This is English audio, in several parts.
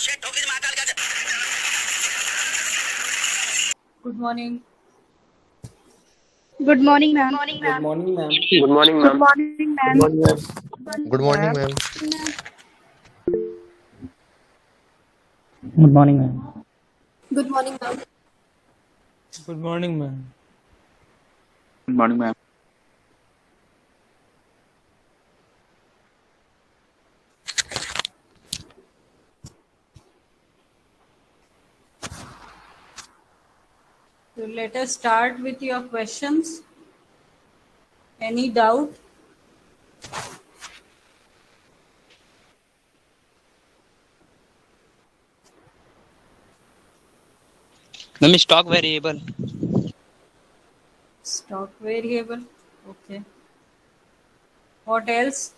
Good morning. Good morning, ma'am. Good morning, ma'am. Good morning, Good ma'am. morning, Good ma'am. morning, ma'am. Good morning, ma'am. Good morning, ma'am. Good morning, ma'am. Good morning, ma'am. Good morning, ma'am. So let us start with your questions. Any doubt? Ma'am, stock variable. Stock variable. Okay. What else?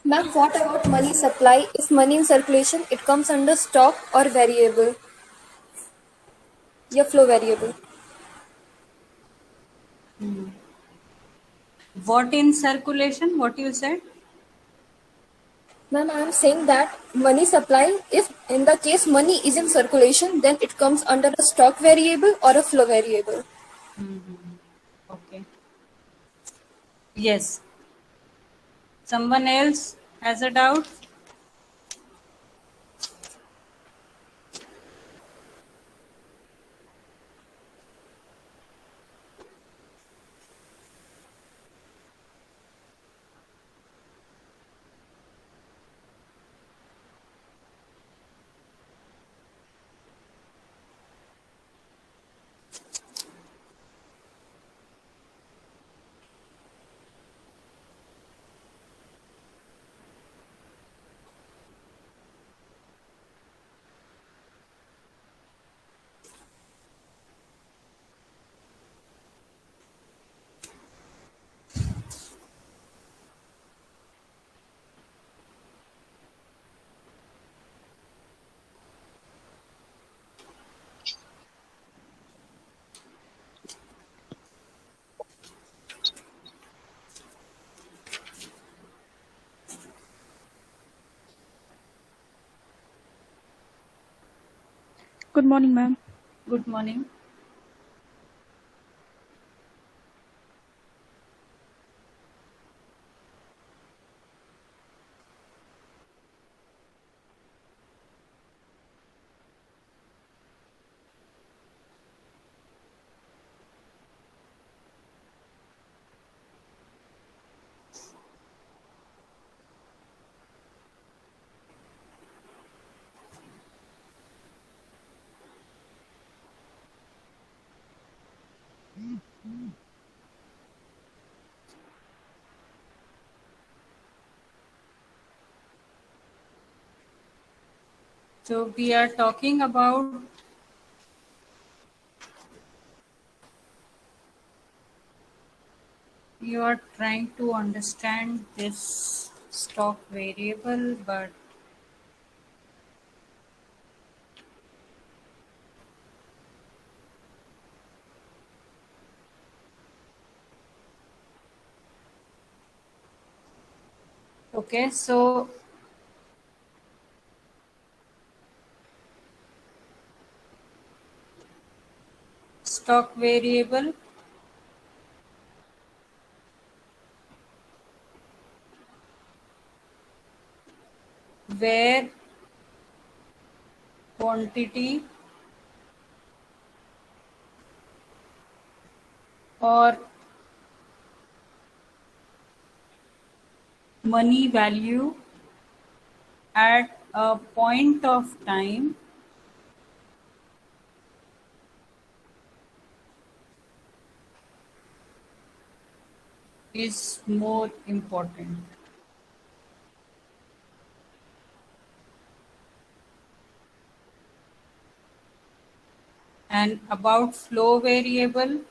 Ma'am, what about money supply? If money in circulation, it comes under stock or variable? Yeah, flow variable. What in circulation? What you said? Ma'am, I am saying that money supply, if in the case money is in circulation, then it comes under a stock variable or a flow variable. Okay. Yes. Someone else has a doubt? Good morning, ma'am. Good morning. So we are talking about you are trying to understand this stock variable, but okay, so stock variable where quantity or money value at a point of time is more important. And about flow variable,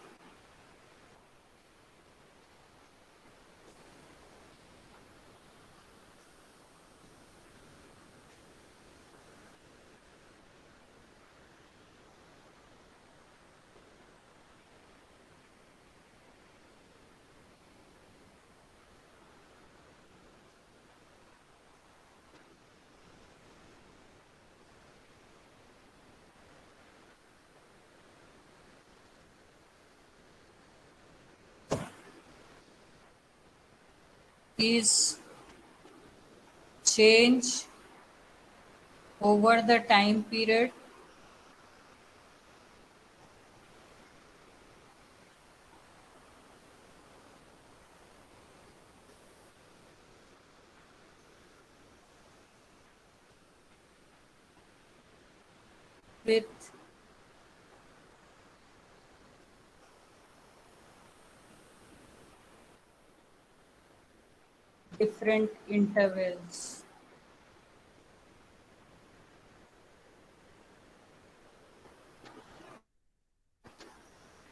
is change over the time period with different intervals.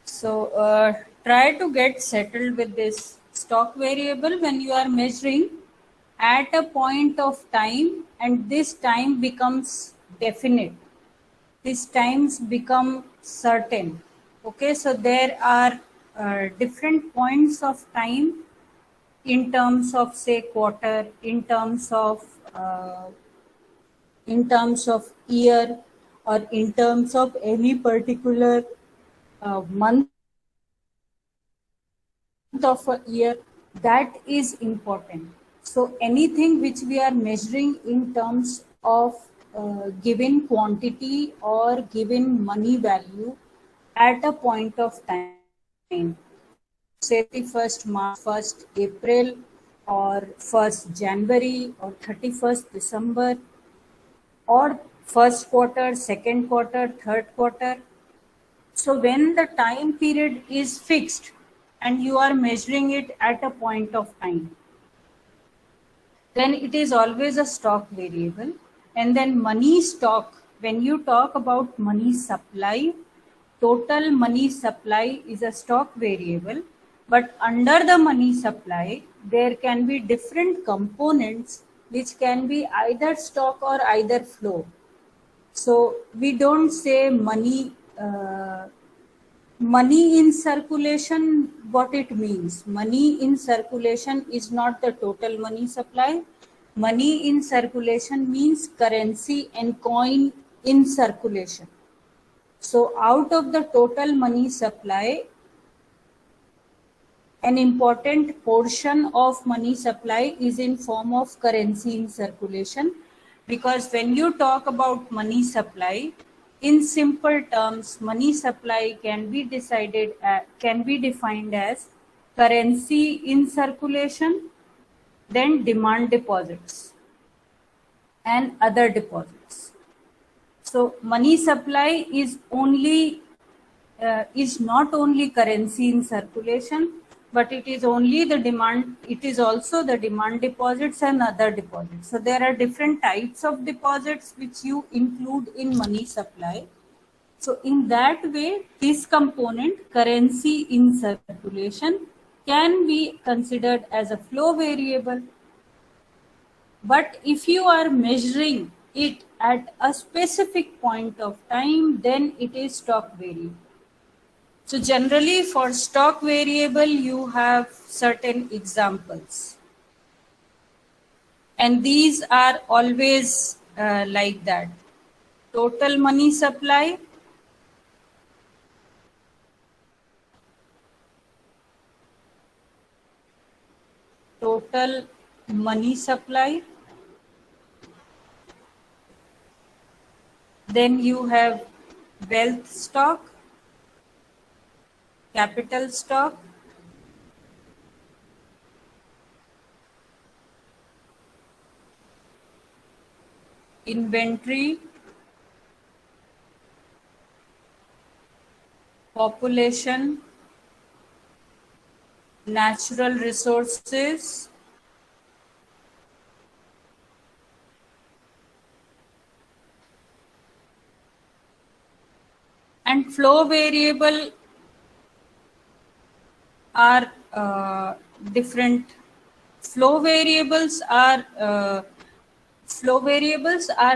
So try to get settled with this stock variable when you are measuring at a point of time, and this time becomes definite. These times become certain. Okay, so there are different points of time in terms of say quarter, in terms of year, or in terms of any particular month of a year. That is important. So anything which we are measuring in terms of given quantity or given money value at a point of time, say 31st March, 1st April, or 1st January, or 31st December, or first quarter, second quarter, third quarter. So when the time period is fixed and you are measuring it at a point of time, then it is always a stock variable. And then money stock, when you talk about money supply, total money supply is a stock variable. But under the money supply, there can be different components which can be either stock or either flow. So we don't say money in circulation. What it means? Money in circulation is not the total money supply. Money in circulation means currency and coin in circulation. So out of the total money supply, an important portion of money supply is in form of currency in circulation, because when you talk about money supply, in simple terms, money supply can be defined as currency in circulation, then demand deposits and other deposits. So money supply is not only currency in circulation, but it is only the demand. It is also the demand deposits and other deposits. So there are different types of deposits which you include in money supply. So in that way, this component, currency in circulation, can be considered as a flow variable. But if you are measuring it at a specific point of time, then it is stock variable. So generally for stock variable, you have certain examples. And these are always like that. Total money supply, total money supply. Then you have wealth stock, capital stock, inventory, population, natural resources, and flow variable are different. Flow variables are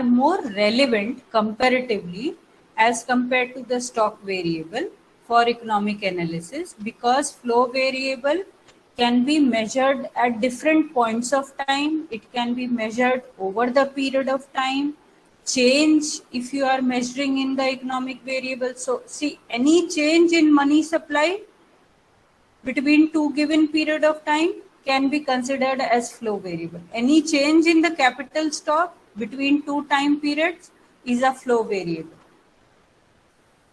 more relevant comparatively as compared to the stock variable for economic analysis, because flow variable can be measured at different points of time. It can be measured over the period of time. Change, if you are measuring in the economic variable. So see, any change in money supply between two given period of time can be considered as flow variable. Any change in the capital stock between two time periods is a flow variable.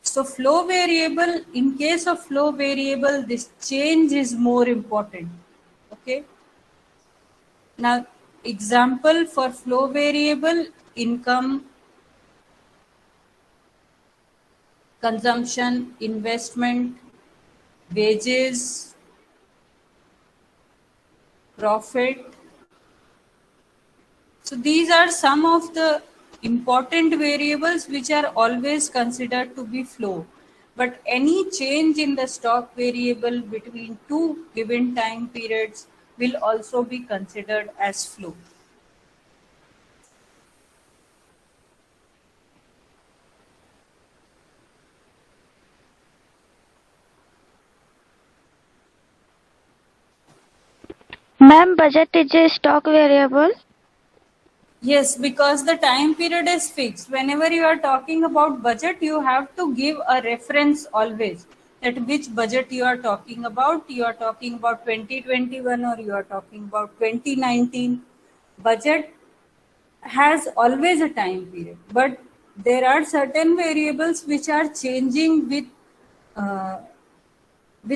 So flow variable, in case of flow variable, this change is more important. Okay. Now, example for flow variable: income, consumption, investment, wages, profit. So these are some of the important variables which are always considered to be flow. But any change in the stock variable between two given time periods will also be considered as flow. Ma'am, budget is a stock variable. Yes, because the time period is fixed. Whenever you are talking about budget, you have to give a reference always, that which budget you are talking about. You are talking about 2021 or you are talking about 2019. Budget has always a time period, but there are certain variables which are changing with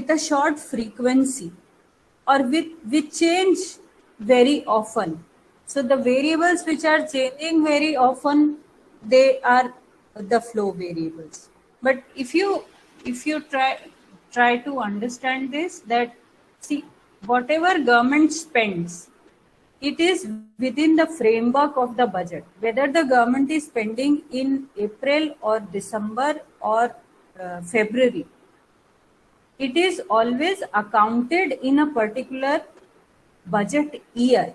a short frequency, or with change very often. So the variables which are changing very often, they are the flow variables. But if you try to understand this, that see, whatever government spends, it is within the framework of the budget. Whether the government is spending in April or December or February, it is always accounted in a particular budget year.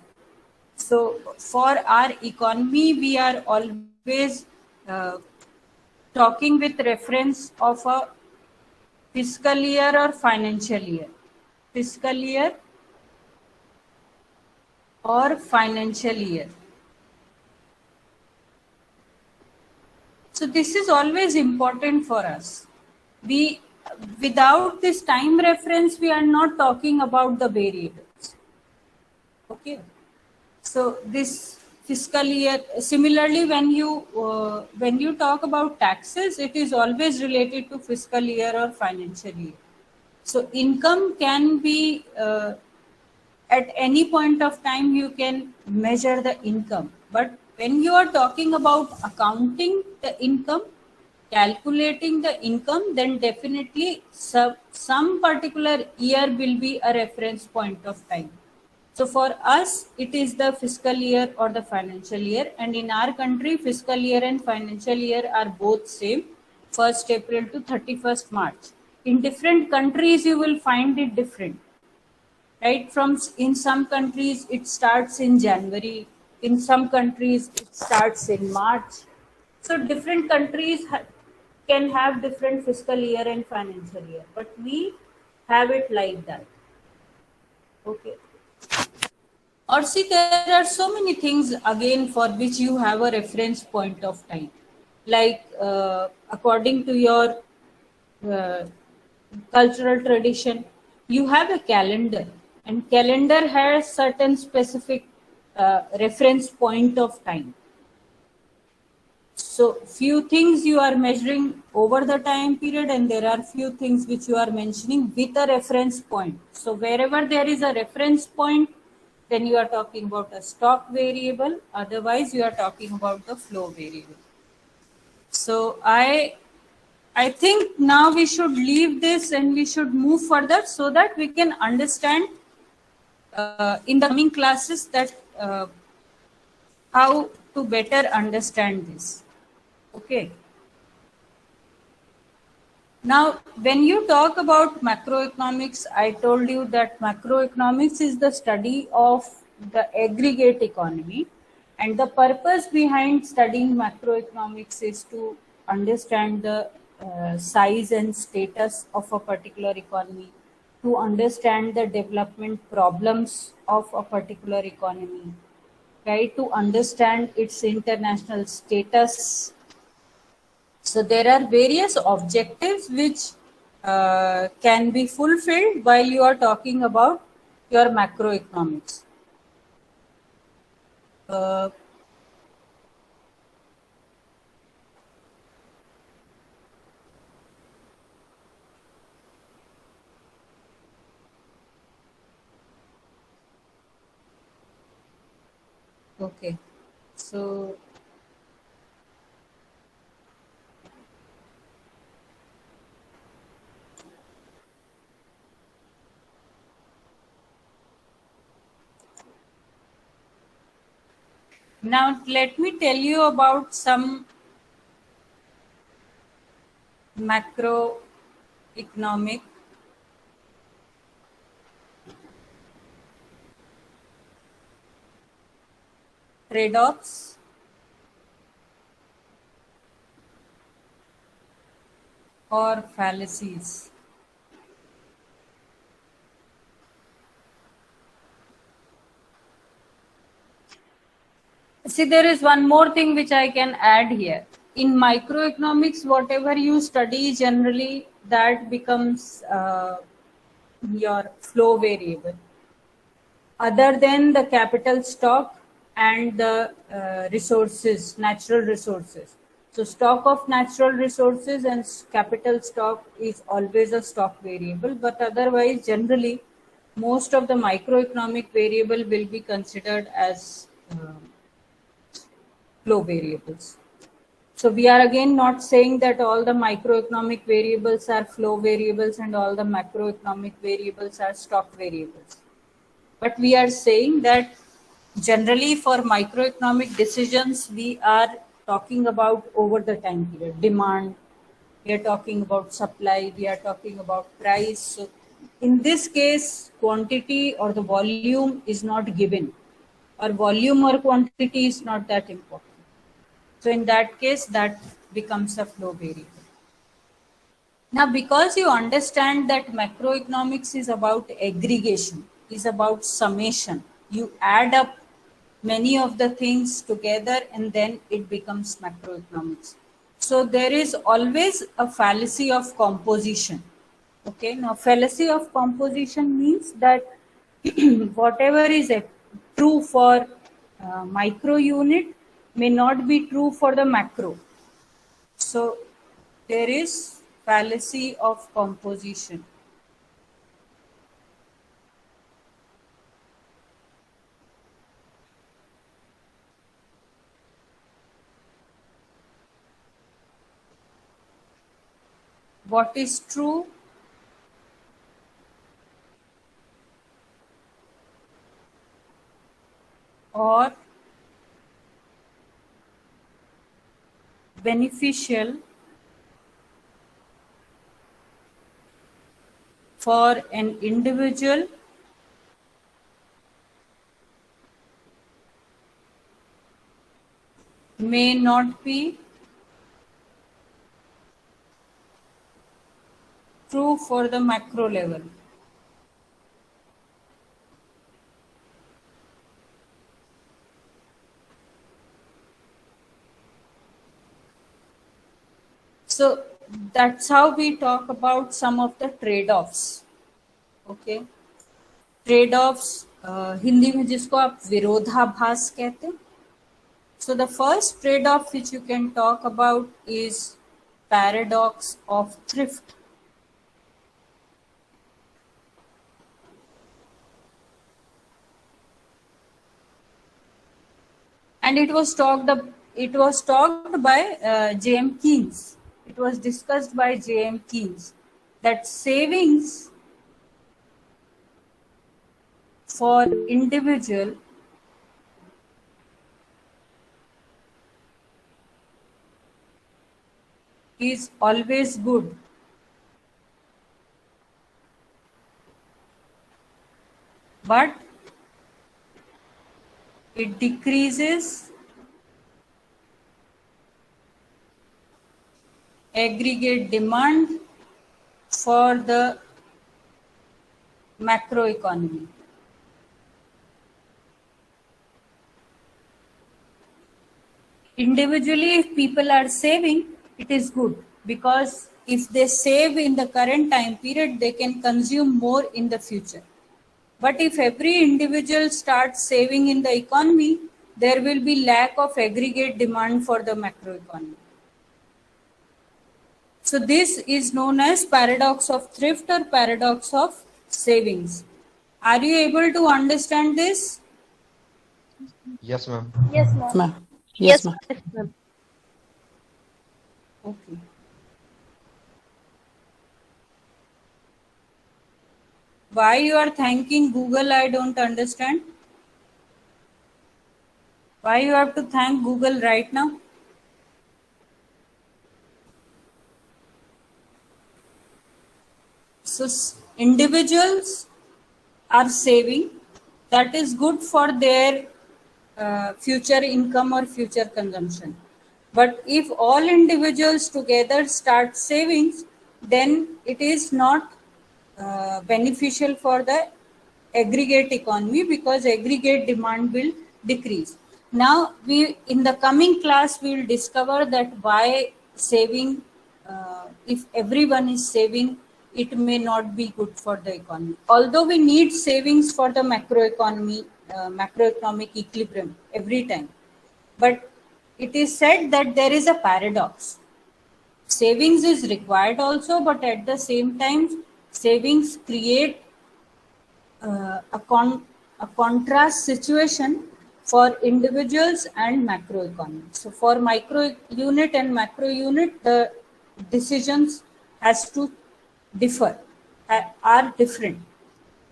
So for our economy, we are always talking with reference of a fiscal year or financial year. Fiscal year or financial year. So this is always important for us. Without this time reference, we are not talking about the variables. Okay. So this fiscal year, similarly, when you talk about taxes, it is always related to fiscal year or financial year. So income can be at any point of time you can measure the income, but when you are talking about accounting the income, calculating the income, then definitely some particular year will be a reference point of time. So for us, it is the fiscal year or the financial year, and in our country, fiscal year and financial year are both same, 1st April to 31st March. In different countries, you will find it different. Right? In some countries, it starts in January. In some countries, it starts in March. So different countries can have different fiscal year and financial year, but we have it like that. Okay. Or see, there are so many things again for which you have a reference point of time. Like according to your cultural tradition, you have a calendar, and calendar has certain specific reference point of time. So few things you are measuring over the time period, and there are few things which you are mentioning with a reference point. So wherever there is a reference point, then you are talking about a stock variable. Otherwise, you are talking about the flow variable. So I think now we should leave this and we should move further so that we can understand in the coming classes that how to better understand this. Okay. Now, when you talk about macroeconomics, I told you that macroeconomics is the study of the aggregate economy, and the purpose behind studying macroeconomics is to understand the size and status of a particular economy, to understand the development problems of a particular economy, right? To understand its international status. So there are various objectives which can be fulfilled while you are talking about your macroeconomics. Okay, so now let me tell you about some macroeconomic trade-offs or fallacies. See, there is one more thing which I can add here. In microeconomics, whatever you study generally, that becomes your flow variable. Other than the capital stock and the resources, natural resources. So stock of natural resources and capital stock is always a stock variable, but otherwise generally most of the microeconomic variable will be considered as flow variables. So we are again not saying that all the microeconomic variables are flow variables and all the macroeconomic variables are stock variables. But we are saying that generally for microeconomic decisions, we are talking about over the time period, demand, we are talking about supply, we are talking about price. So in this case, quantity or the volume is not given, or volume or quantity is not that important. So in that case, that becomes a flow variable. Now, because you understand that macroeconomics is about aggregation, is about summation, you add up many of the things together and then it becomes macroeconomics. So there is always a fallacy of composition. Okay, now fallacy of composition means that whatever is true for micro unit may not be true for the macro. So there is fallacy of composition. What is true or beneficial for an individual may not be true for the macro level. So that's how we talk about some of the trade-offs. Okay, trade-offs Hindi में जिसको आप विरोधाभास कहते हैं. So the first trade-off which you can talk about is paradox of thrift. And it was talked by J.M. Keynes. It was discussed by J.M. Keynes that savings for individual is always good, but it decreases aggregate demand for the macroeconomy. Individually, if people are saving, it is good, because if they save in the current time period, they can consume more in the future. But if every individual starts saving in the economy, there will be lack of aggregate demand for the macroeconomy. So this is known as paradox of thrift or paradox of savings. Are you able to understand this? Yes, ma'am. Yes, ma'am. Ma'am. Yes, ma'am. Yes, ma'am. Okay. Why you are thanking Google, I don't understand. Why you have to thank Google right now? So individuals are saving. That is good for their future income or future consumption. But if all individuals together start savings, then it is not beneficial for the aggregate economy because aggregate demand will decrease. Now, in the coming class, we will discover that why saving, if everyone is saving, it may not be good for the economy. Although we need savings for the macroeconomic equilibrium every time. But it is said that there is a paradox. Savings is required also, but at the same time, savings create a contrast situation for individuals and macroeconomy. So for micro unit and macro unit, the decisions has to differ, are different.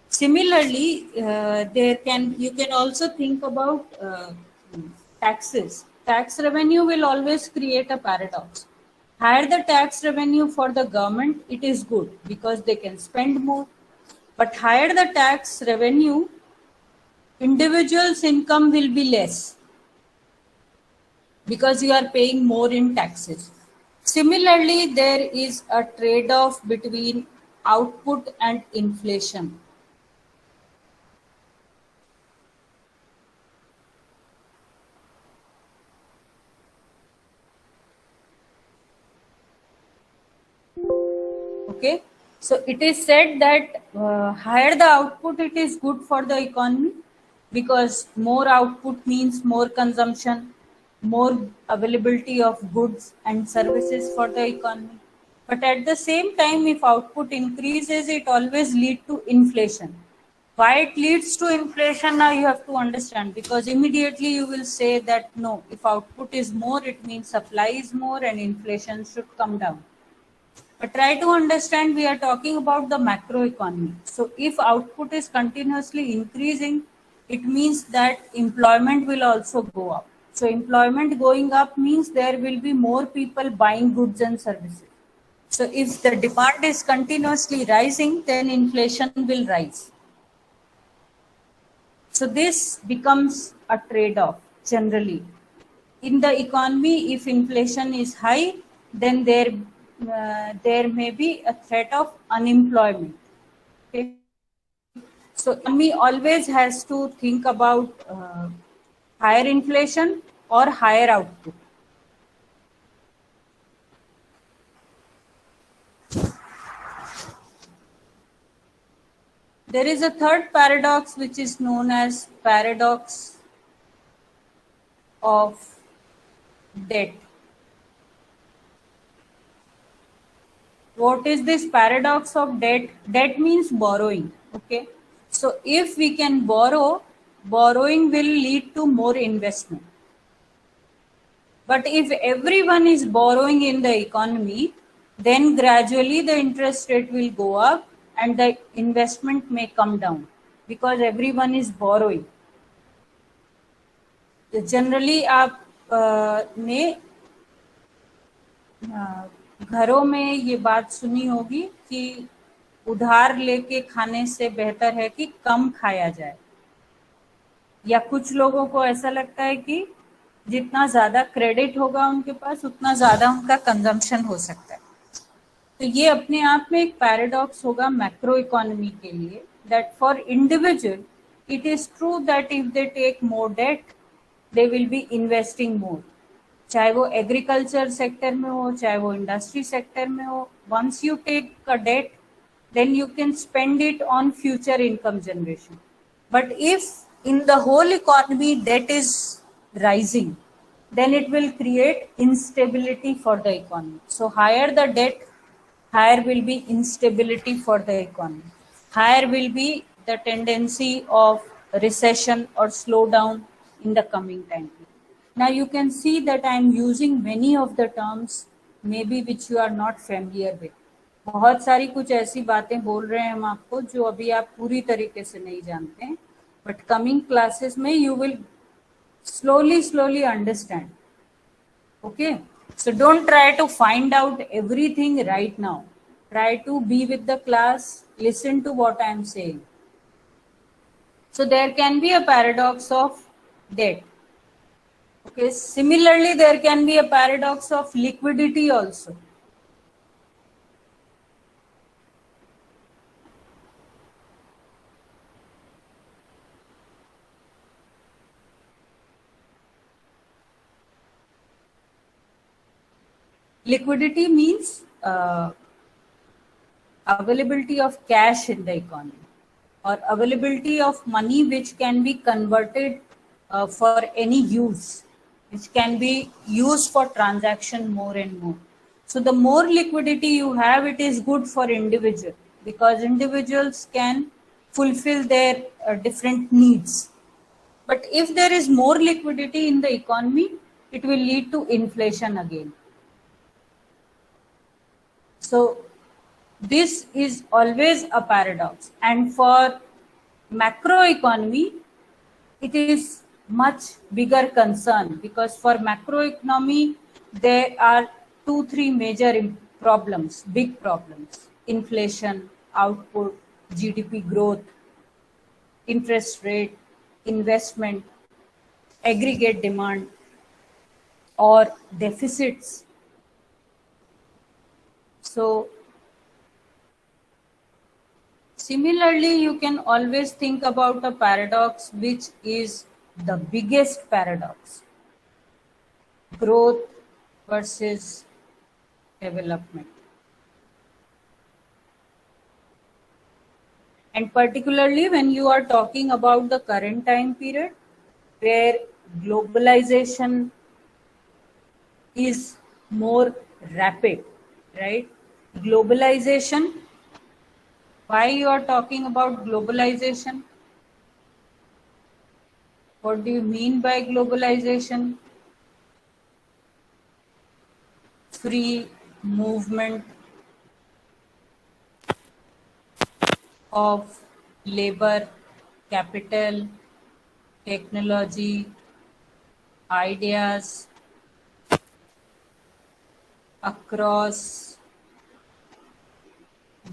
Similarly, you can also think about taxes. Tax revenue will always create a paradox. Higher the tax revenue for the government, it is good because they can spend more. But higher the tax revenue, individuals' income will be less because you are paying more in taxes. Similarly, there is a trade-off between output and inflation. Okay, so it is said that higher the output, it is good for the economy because more output means more consumption, more availability of goods and services for the economy. But at the same time, if output increases, it always leads to inflation. Why it leads to inflation now you have to understand, because immediately you will say that no, if output is more, it means supply is more and inflation should come down. But try to understand, we are talking about the macroeconomy. So if output is continuously increasing, it means that employment will also go up. So employment going up means there will be more people buying goods and services. So if the demand is continuously rising, then inflation will rise. So this becomes a trade-off generally. In the economy, if inflation is high, then there may be a threat of unemployment. Okay? So economy always has to think about higher inflation or higher output. There is a third paradox which is known as paradox of debt. What is this paradox of debt? Debt means borrowing. Okay. So if we can borrow, borrowing will lead to more investment. But if everyone is borrowing in the economy, then gradually the interest rate will go up and the investment may come down because everyone is borrowing. Generally, आप ने घरों में ये बात सुनी होगी कि उधार लेके खाने से बेहतर है कि कम खाया जाए, या कुछ लोगों को ऐसा लगता है कि जितना ज्यादा क्रेडिट होगा उनके पास उतना ज्यादा उनका कंजम्पशन हो सकता है. तो ये अपने आप में एक पैराडॉक्स होगा मैक्रो इकोनॉमी के लिए, that for individual it is true that if they take more debt they will be investing more, चाहे वो एग्रीकल्चर सेक्टर में हो चाहे वो इंडस्ट्री सेक्टर में हो. Once you take a debt then you can spend it on future income generation. But if in the whole economy debt is rising, then it will create instability for the economy. So higher the debt, higher will be instability for the economy. Higher will be the tendency of recession or slowdown in the coming time. Now you can see that I am using many of the terms maybe which you are not familiar with. बहुत सारी कुछ ऐसी बातें बोल रहे हैं हम आपको जो अभी आप पूरी तरीके से नहीं जानते हैं, बट कमिंग क्लासेस में you will slowly understand. Okay, so don't try to find out everything right now. Try to be with the class, listen to what I am saying. So there can be a paradox of debt. Okay, similarly there can be a paradox of liquidity also. Liquidity means availability of cash in the economy, or availability of money which can be converted for any use, which can be used for transaction more and more. So the more liquidity you have, it is good for individual, because individuals can fulfill their different needs. But if there is more liquidity in the economy, it will lead to inflation again. So this is always a paradox, and for macroeconomy it is much bigger concern, because for macroeconomy there are 2-3 major problems, big problems: inflation, output, GDP growth, interest rate, investment, aggregate demand, or deficits. So similarly, you can always think about a paradox which is the biggest paradox: growth versus development. And particularly when you are talking about the current time period, where globalization is more rapid, right? Globalization. Why you are talking about globalization? What do you mean by globalization? Free movement of labor, capital, technology, ideas across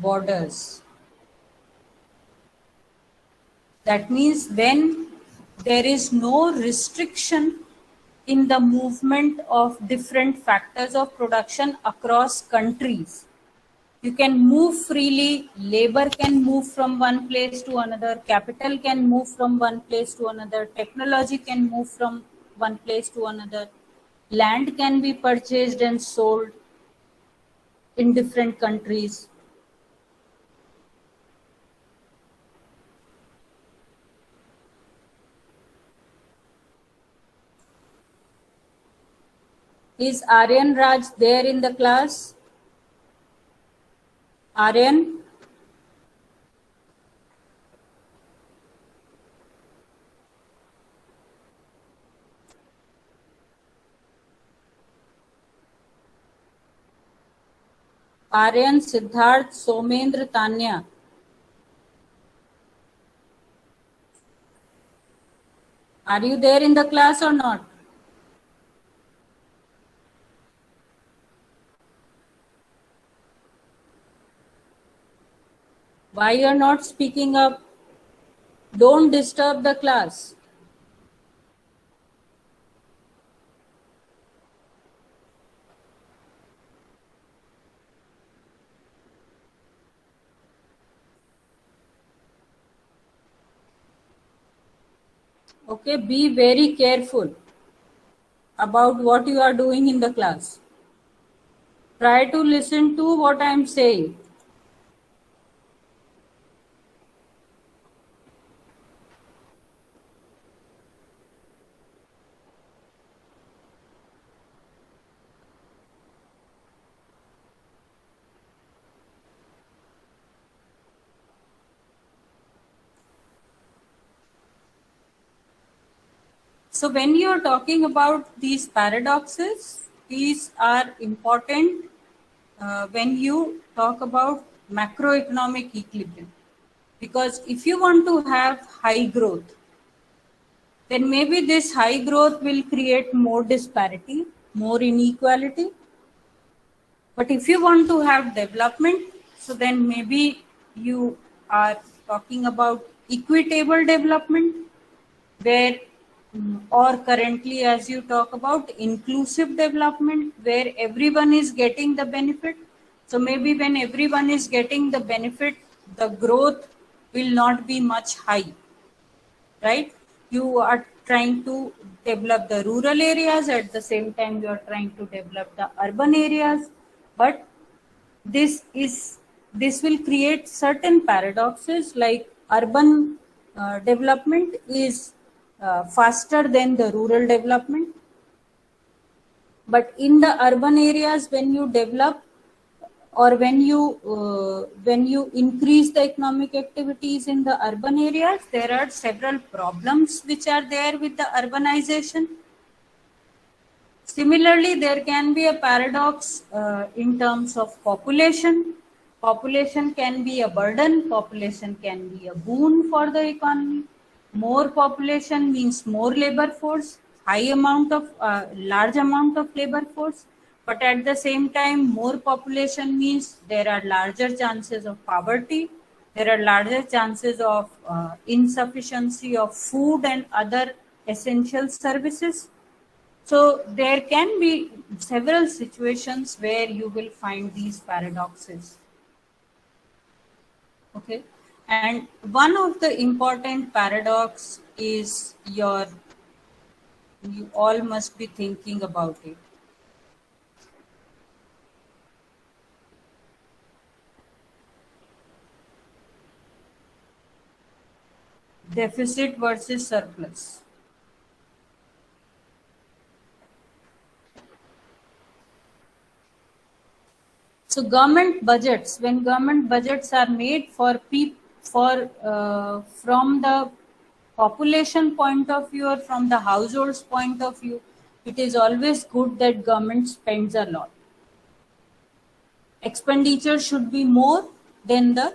borders. That means when there is no restriction in the movement of different factors of production across countries, you can move freely. Labor can move from one place to another, capital can move from one place to another, technology can move from one place to another, land can be purchased and sold in different countries. Is Aryan Raj there in the class? Aryan? Aryan, Siddharth, Somendra, Tanya. Are you there in the class or not? Why you are not speaking up? Don't disturb the class. Okay, be very careful about what you are doing in the class. Try to listen to what I am saying. So when you're talking about these paradoxes, these are important when you talk about macroeconomic equilibrium. Because if you want to have high growth, then maybe this high growth will create more disparity, more inequality. But if you want to have development, so then maybe you are talking about equitable development, where or currently as you talk about inclusive development, where everyone is getting the benefit. So maybe when everyone is getting the benefit, the growth will not be much high, right? You are trying to develop the rural areas, at the same time you are trying to develop the urban areas, but this will create certain paradoxes, like urban development is faster than the rural development. But in the urban areas, when you develop or when you increase the economic activities in the urban areas, there are several problems which are there with the urbanization. Similarly, there can be a paradox in terms of population. Population can be a burden, population can be a boon for the economy. More population means more labor force, large amount of labor force. But at the same time, more population means there are larger chances of poverty. There are larger chances of insufficiency of food and other essential services. So there can be several situations where you will find these paradoxes. Okay. And one of the important paradox is you all must be thinking about it. Deficit versus surplus. So government budgets, when government budgets are made from the population point of view or from the household's point of view, it is always good that government spends a lot. Expenditure should be more than the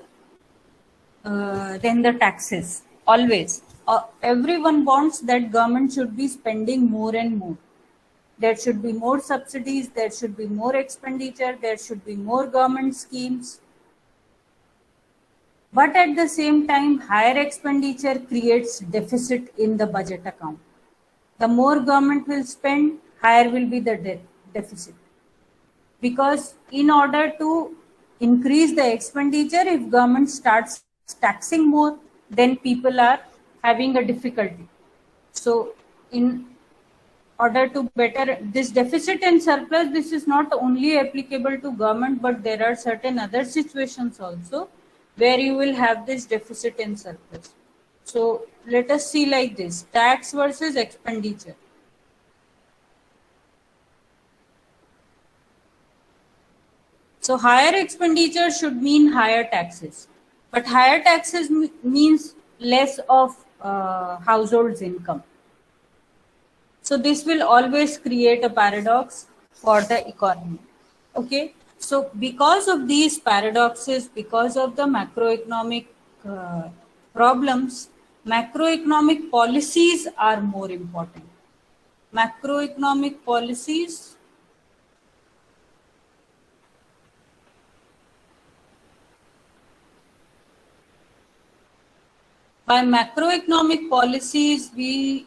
taxes. Always, everyone wants that government should be spending more and more. There should be more subsidies, there should be more expenditure, there should be more government schemes. But at the same time, higher expenditure creates deficit in the budget account. The more government will spend, higher will be the deficit. Because in order to increase the expenditure, if government starts taxing more, then people are having a difficulty. So in order to better this deficit and surplus, this is not only applicable to government, but there are certain other situations also where you will have this deficit and surplus. So let us see like this: tax versus expenditure. So higher expenditure should mean higher taxes, but higher taxes means less of households' income. So this will always create a paradox for the economy. Okay. So because of these paradoxes, because of the macroeconomic problems, macroeconomic policies are more important. Macroeconomic policies by macroeconomic policies, we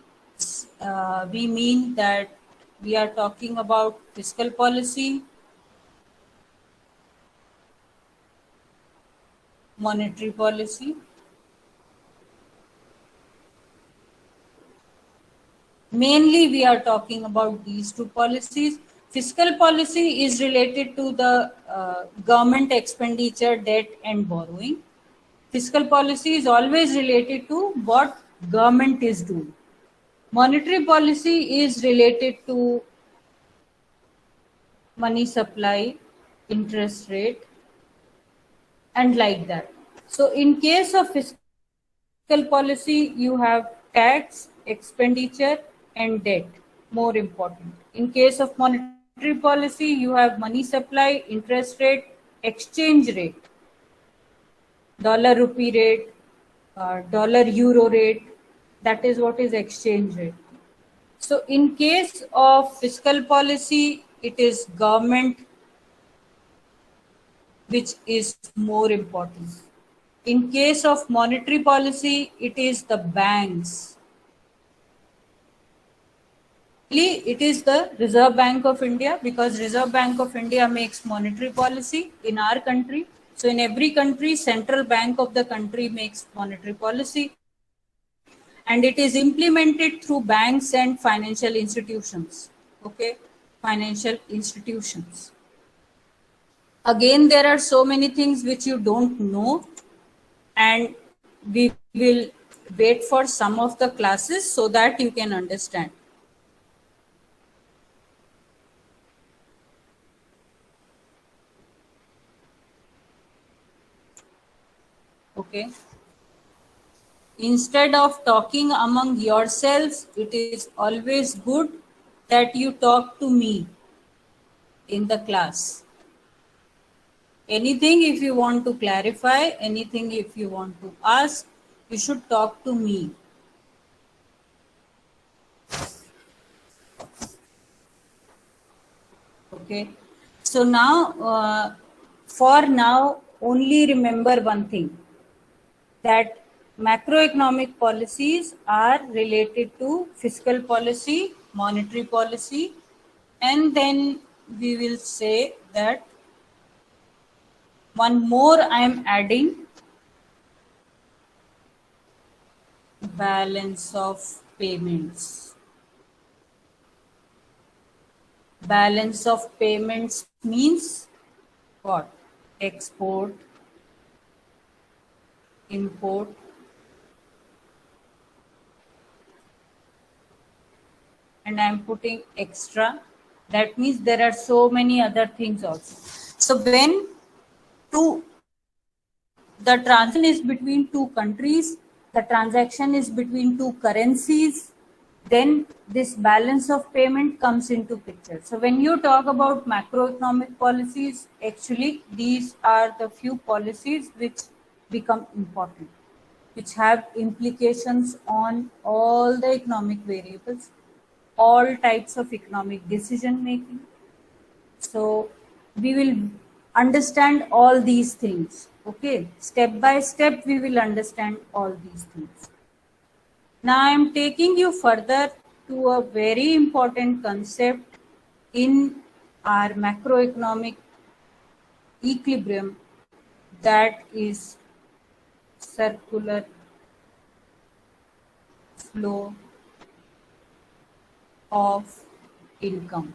mean that we are talking about fiscal policy, monetary policy. Mainly, we are talking about these two policies. Fiscal policy is related to the government expenditure, debt, and borrowing. Fiscal policy is always related to what government is doing. Monetary policy is related to money supply, interest rate, and like that. So in case of fiscal policy, you have tax, expenditure, and debt, more important. In case of monetary policy, you have money supply, interest rate, exchange rate, dollar rupee rate, dollar euro rate, that is what is exchange rate. So in case of fiscal policy, it is government which is more important. In case of monetary policy, it is the banks. It is the Reserve Bank of India, because Reserve Bank of India makes monetary policy in our country. So in every country, central bank of the country makes monetary policy, and it is implemented through banks and financial institutions. Okay, financial institutions. Again, there are so many things which you don't know, and we will wait for some of the classes so that you can understand. Okay. Instead of talking among yourselves, it is always good that you talk to me in the class. Anything if you want to clarify, anything if you want to ask, you should talk to me. Okay. So now, for now, only remember one thing, that macroeconomic policies are related to fiscal policy, monetary policy, and then we will say that one more I am adding, balance of payments. Balance of payments means what? Export, import, and I am putting extra. That means there are so many other things also. So when the transaction is between two countries, the transaction is between two currencies, then this balance of payment comes into picture. So when you talk about macroeconomic policies, actually these are the few policies which become important, which have implications on all the economic variables, all types of economic decision making. So we will understand all these things. Okay, step by step we will understand all these things. Now I am taking you further to a very important concept in our macroeconomic equilibrium, that is circular flow of income.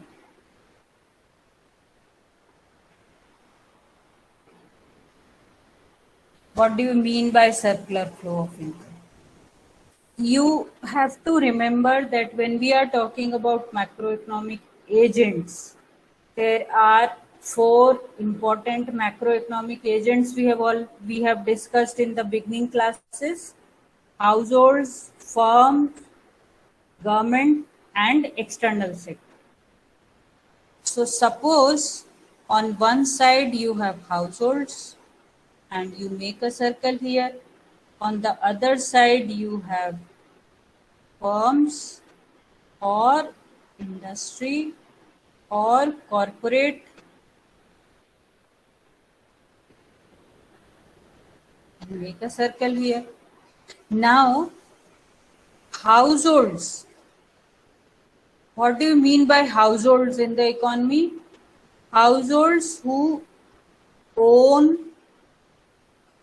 What do you mean by circular flow of income? You have to remember that when we are talking about macroeconomic agents, there are 4 important macroeconomic agents we have discussed in the beginning classes: households, firms, government, and external sector. So suppose on one side you have households and you make a circle here. On the other side you have firms or industry or corporate. You make a circle here. Now, households. What do you mean by households in the economy? Households who own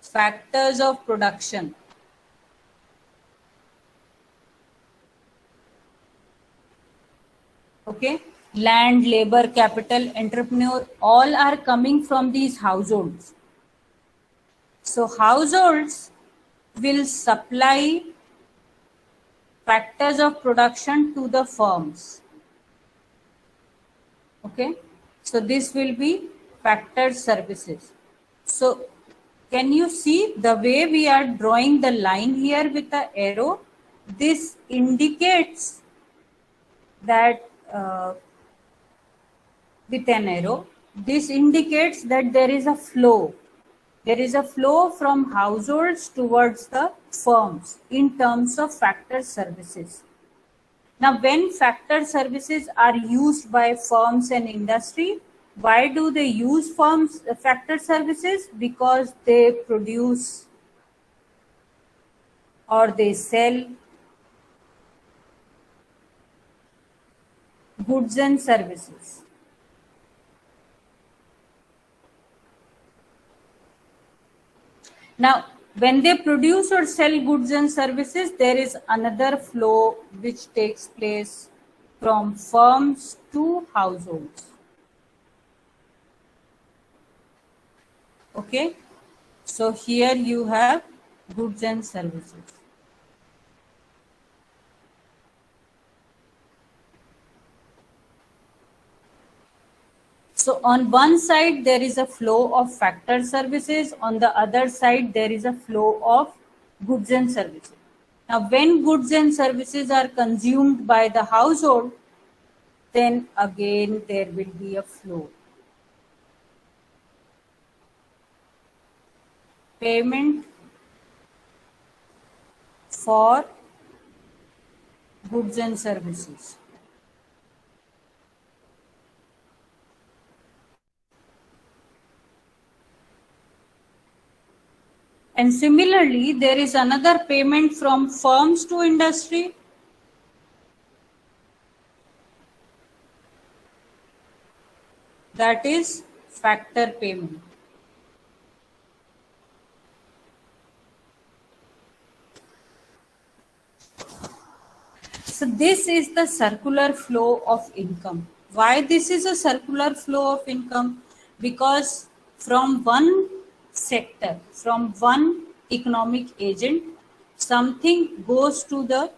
factors of production. Okay, land, labor, capital, entrepreneur, all are coming from these households. So households will supply factors of production to the firms. Okay, so this will be factored services. So can you see the way we are drawing the line here with the arrow? This indicates that with an arrow, this indicates that there is a flow. There is a flow from households towards the firms in terms of factor services. Now, when factor services are used by firms and industry, why do they use factor services? Because they produce or they sell goods and services. Now, when they produce or sell goods and services, there is another flow which takes place from firms to households. Okay, so here you have goods and services. So on one side, there is a flow of factor services. On the other side, there is a flow of goods and services. Now, when goods and services are consumed by the household, then again there will be a flow. Payment for goods and services. And similarly, there is another payment from firms to industry. That is factor payment. So this is the circular flow of income. Why this is a circular flow of income? Because from one sector, from one economic agent, something goes to the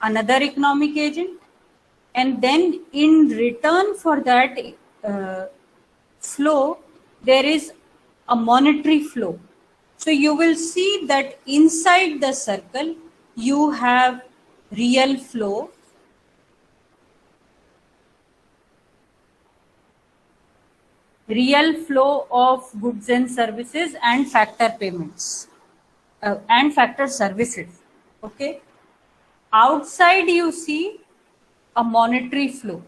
another economic agent, and then in return for that flow, there is a monetary flow. So you will see that inside the circle, you have real flow, of goods and services and factor payments and factor services. Okay. Outside you see a monetary flow.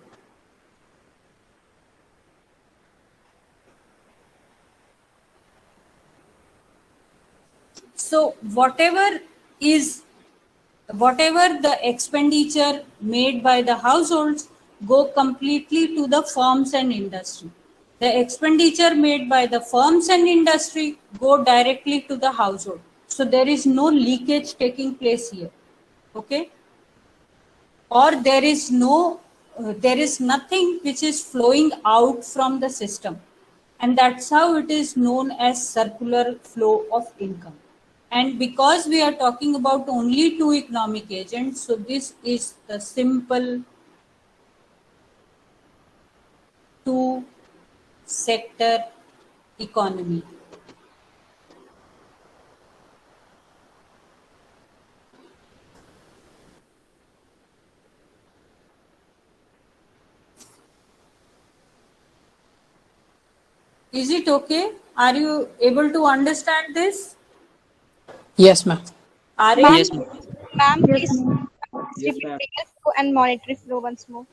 So whatever the expenditure made by the households go completely to the firms and industry. The expenditure made by the firms and industry go directly to the household. So there is no leakage taking place here. Okay. Or there is nothing which is flowing out from the system. And that's how it is known as circular flow of income. And because we are talking about only two economic agents, so this is the simple two-sector economy. Is it okay? Are you able to understand this? Yes, ma'am. Are Yes, ma'am. Ma'am, please Yes, repeat ma'am. real flow and monetary flow once more.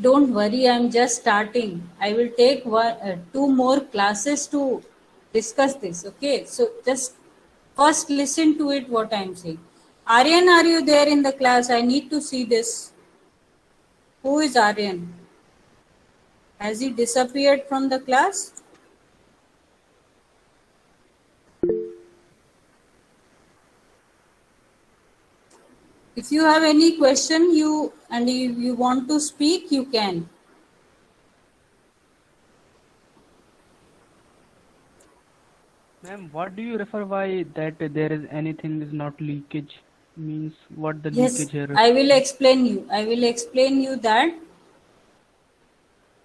Don't worry, I'm just starting. I will take two more classes to discuss this. Okay, so just first listen to it what I'm saying. Aryan, are you there in the class? I need to see this. Who is Aryan? Has he disappeared from the class? If you have any question you want to speak, you can. Ma'am, what do you refer by that there is anything is not leakage? Means what the Yes, leakage here is? I will explain you. I will explain you that.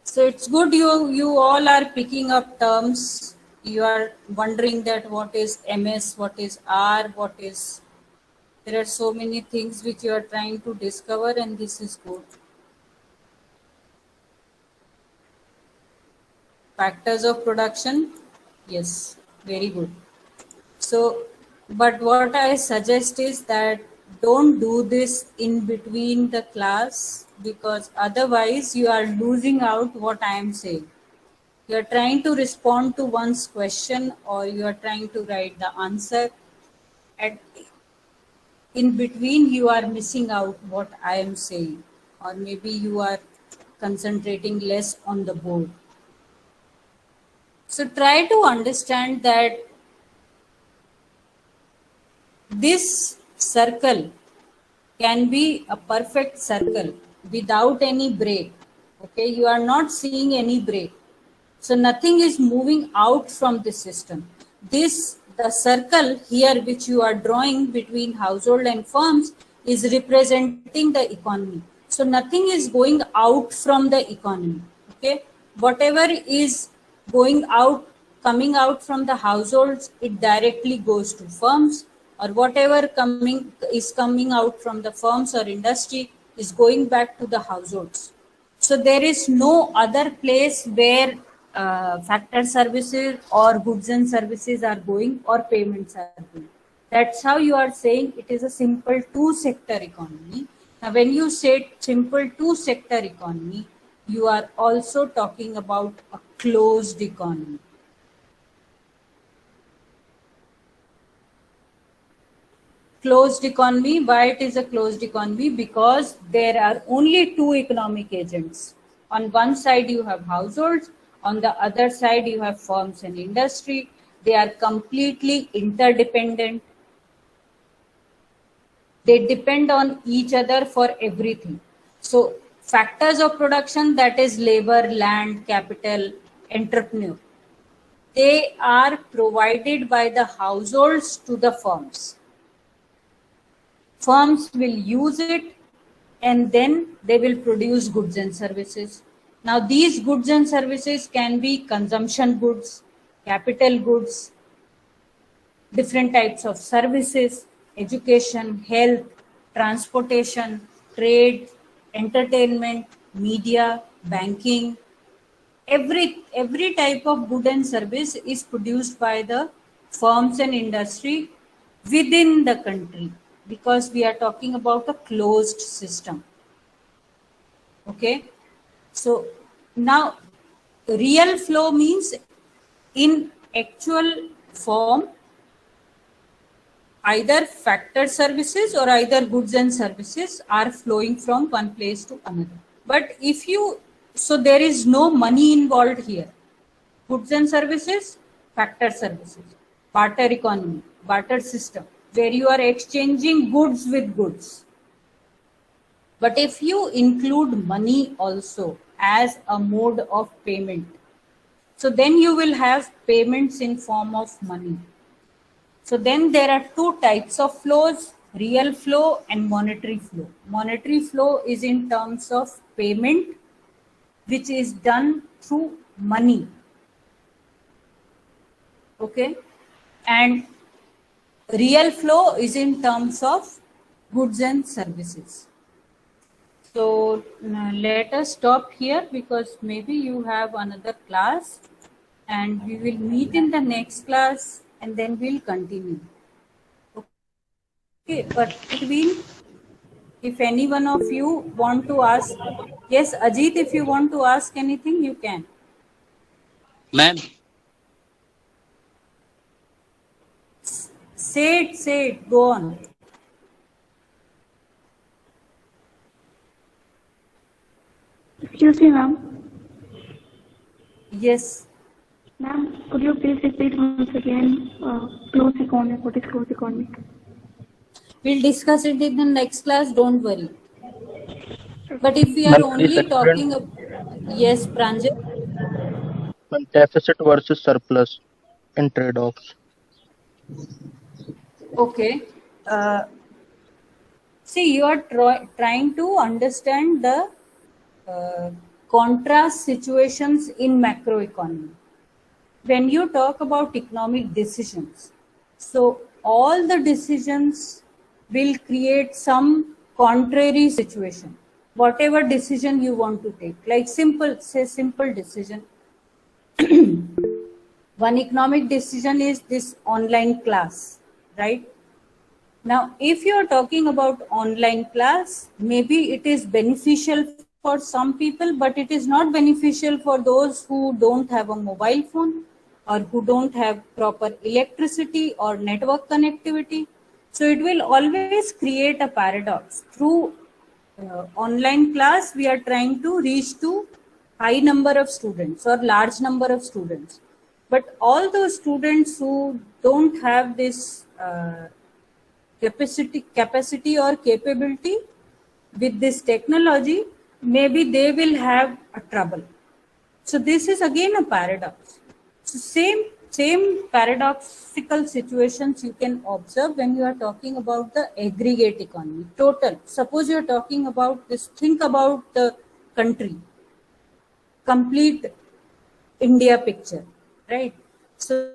So it's good you all are picking up terms. You are wondering that what is MS, what is R, what is There are so many things which you are trying to discover, and this is good. Factors of production, yes, very good. So, but what I suggest is that don't do this in between the class, because otherwise you are losing out what I am saying. You are trying to respond to one's question, or you are trying to write the answer. In between, you are missing out what I am saying, or maybe you are concentrating less on the board. So try to understand that this circle can be a perfect circle without any break. Okay, you are not seeing any break. So nothing is moving out from the system. The circle here which you are drawing between household and firms is representing the economy. So nothing is going out from the economy. Okay, whatever is going out, coming out from the households, it directly goes to firms, or whatever is coming out from the firms or industry is going back to the households. So there is no other place where factor services or goods and services are going, or payments are going. That's how you are saying it is a simple two-sector economy. Now, when you say simple two-sector economy, you are also talking about a closed economy. Closed economy, why it is a closed economy? Because there are only two economic agents. On one side you have households, on the other side you have firms and industry. They are completely interdependent. They depend on each other for everything. So factors of production, that is labor, land, capital, entrepreneur, they are provided by the households to the firms. Firms will use it, and then they will produce goods and services. Now, these goods and services can be consumption goods, capital goods, different types of services, education, health, transportation, trade, entertainment, media, banking. Every type of good and service is produced by the firms and industry within the country, because we are talking about a closed system. Okay, so now real flow means in actual form either factor services or either goods and services are flowing from one place to another. But if you, so there is no money involved here. Goods and services, factor services, barter economy, barter system, where you are exchanging goods with goods. But if you include money also as a mode of payment, so then you will have payments in form of money. So then there are two types of flows, real flow and monetary flow. Monetary flow is in terms of payment, which is done through money. Okay, and real flow is in terms of goods and services. So let us stop here, because maybe you have another class, and we will meet in the next class, and then we'll continue. Okay, but between, if any one of you want to ask, yes, Ajit, if you want to ask anything, you can. Ma'am, Say it, go on. Excuse me, ma'am. Yes. Ma'am, could you please repeat once again closed economy? What is closed economy? We'll discuss it in the next class, don't worry. But if we are only talking about, yes, Pranjal? Deficit versus surplus in trade-offs. Okay. See, you are trying to understand the contrast situations in macroeconomy. When you talk about economic decisions, so all the decisions will create some contrary situation. Whatever decision you want to take, like simple decision. One economic decision is this online class, right? Now, if you are talking about online class, maybe it is beneficial for some people, but it is not beneficial for those who don't have a mobile phone or who don't have proper electricity or network connectivity. So it will always create a paradox. Through online class, we are trying to reach to high number of students or large number of students. But all those students who don't have this capacity or capability with this technology, maybe they will have a trouble. So this is again a paradox. So same paradoxical situations you can observe when you are talking about the aggregate economy, total. Suppose you are talking about this, think about the country, complete India picture, right? So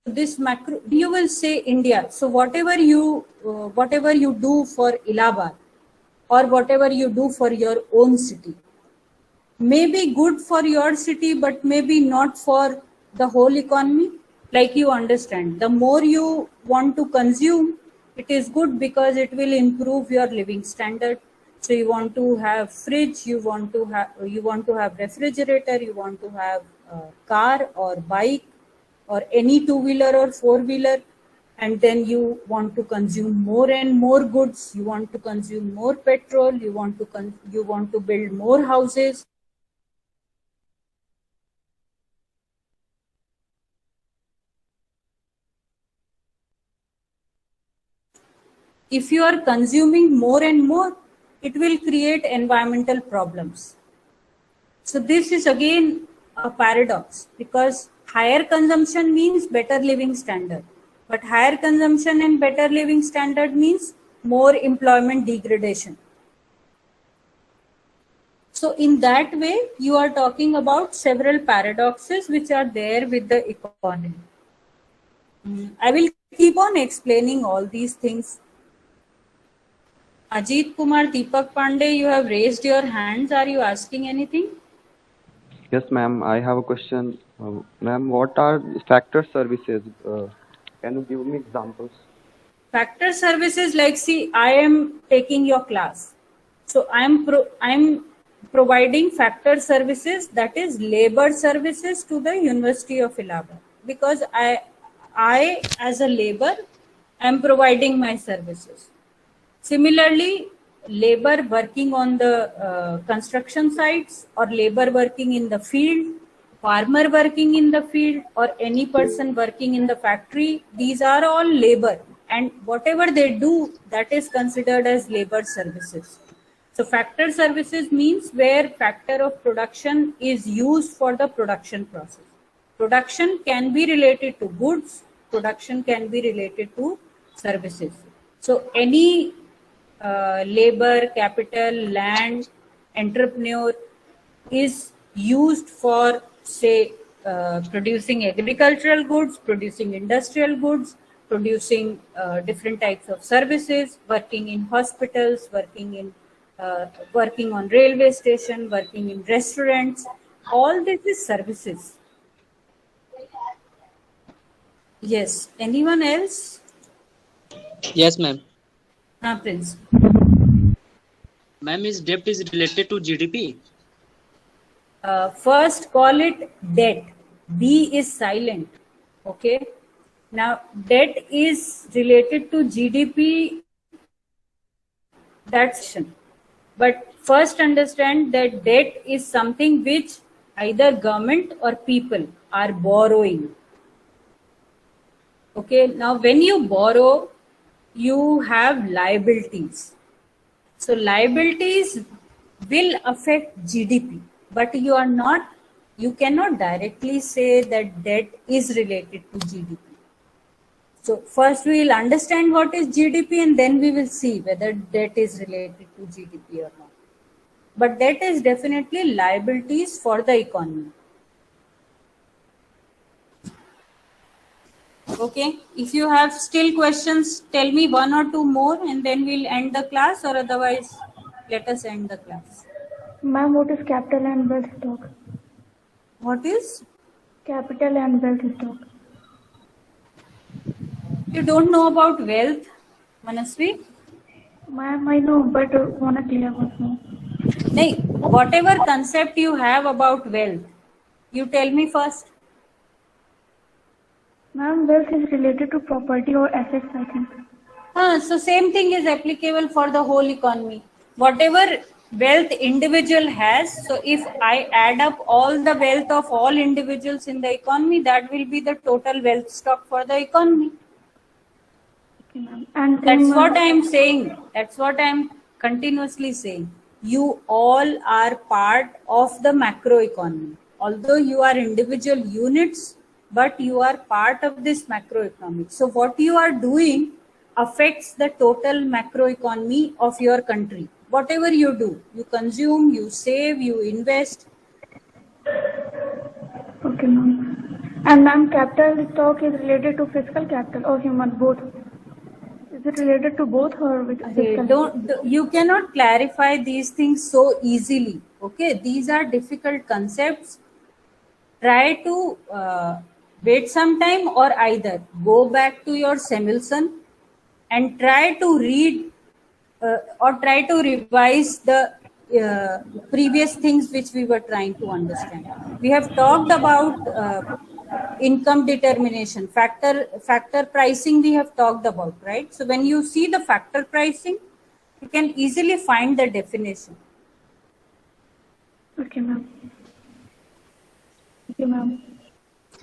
this macro, you will say India. So whatever you do for Allahabad or whatever you do for your own city may be good for your city, but maybe not for the whole economy. Like you understand, the more you want to consume, it is good because it will improve your living standard. So you want to have fridge, you want to have refrigerator, you want to have car or bike or any two-wheeler or four-wheeler, and then you want to consume more and more goods, you want to consume more petrol, you want to build more houses. If you are consuming more and more, it will create environmental problems. So this is again a paradox, because higher consumption means better living standard, but higher consumption and better living standard means more employment degradation. So in that way, you are talking about several paradoxes which are there with the economy. I will keep on explaining all these things. Ajit Kumar, Deepak Pandey, you have raised your hands. Are you asking anything? Yes, ma'am. I have a question. Ma'am, what are factor services? Can you give me examples? Factor services, like, see, I am taking your class. So I'm providing factor services, that is labor services, to the University of Allahabad, because I as a labor, am providing my services. Similarly, labor working on the construction sites, or labor working in the field, farmer working in the field, or any person working in the factory, these are all labor, and whatever they do, that is considered as labor services. So factor services means where factor of production is used for the production process. Production can be related to goods, production can be related to services. So any labor, capital, land, entrepreneur is used for, say, producing agricultural goods, producing industrial goods, producing different types of services, working in hospitals, working on railway station, working in restaurants. All this is services. Yes. Anyone else? Yes, ma'am. Prince. Ma'am, is debt is related to GDP? First call it debt. B is silent. Okay. Now debt is related to GDP. That's it. But first understand that debt is something which either government or people are borrowing. Okay. Now when you borrow, you have liabilities. So liabilities will affect GDP, but you cannot directly say that debt is related to GDP. So first we will understand what is GDP, and then we will see whether debt is related to GDP or not. But debt is definitely liabilities for the economy. Okay, if you have still questions, tell me one or two more and then we'll end the class, or otherwise let us end the class. Ma'am, what is capital and wealth stock? What is? Capital and wealth stock. You don't know about wealth, Manasvi? Ma'am, I know, but wanna clear once more. No, whatever concept you have about wealth, you tell me first. Ma'am, wealth is related to property or assets, I think. So same thing is applicable for the whole economy. Whatever wealth individual has, so if I add up all the wealth of all individuals in the economy, that will be the total wealth stock for the economy. Okay, ma'am. And That's what I am saying. That's what I am continuously saying. You all are part of the macro economy. Although you are individual units, but you are part of this macroeconomic. So what you are doing affects the total macroeconomy of your country. Whatever you do, you consume, you save, you invest. Okay, ma'am. And ma'am, capital stock is related to physical capital or human, both? Is it related to both or with physical? You cannot clarify these things so easily. Okay, these are difficult concepts. Try to wait some time, or either go back to your Samuelson and try to read or try to revise the previous things which we were trying to understand. We have talked about income determination, factor pricing we have talked about, right? So when you see the factor pricing, you can easily find the definition. Okay, ma'am. Okay, ma'am.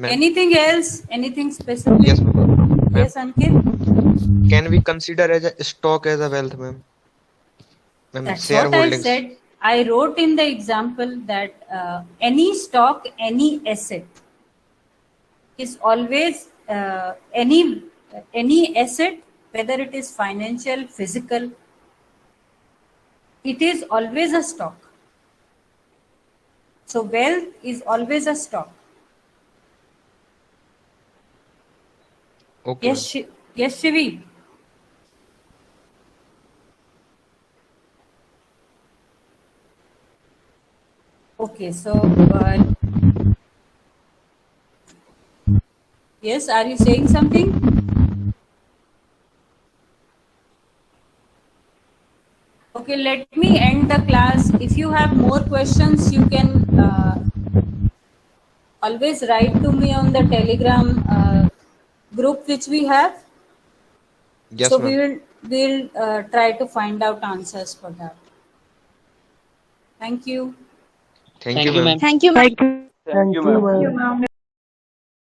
Anything else? Anything specific? Yes, ma'am. Yes, Ankit? Can we consider as a stock as a wealth, ma'am? That's what I said. I wrote in the example that any stock, any asset is always any asset, whether it is financial, physical, it is always a stock. So wealth is always a stock. Okay. Yes, Shivi. Okay, so yes, are you saying something? Okay, let me end the class. If you have more questions, you can always write to me on the Telegram group which we have. Yes, so ma'am. we'll try to find out answers for that. Thank you. Thank you, ma'am. Thank you, ma'am. Thank you, ma'am.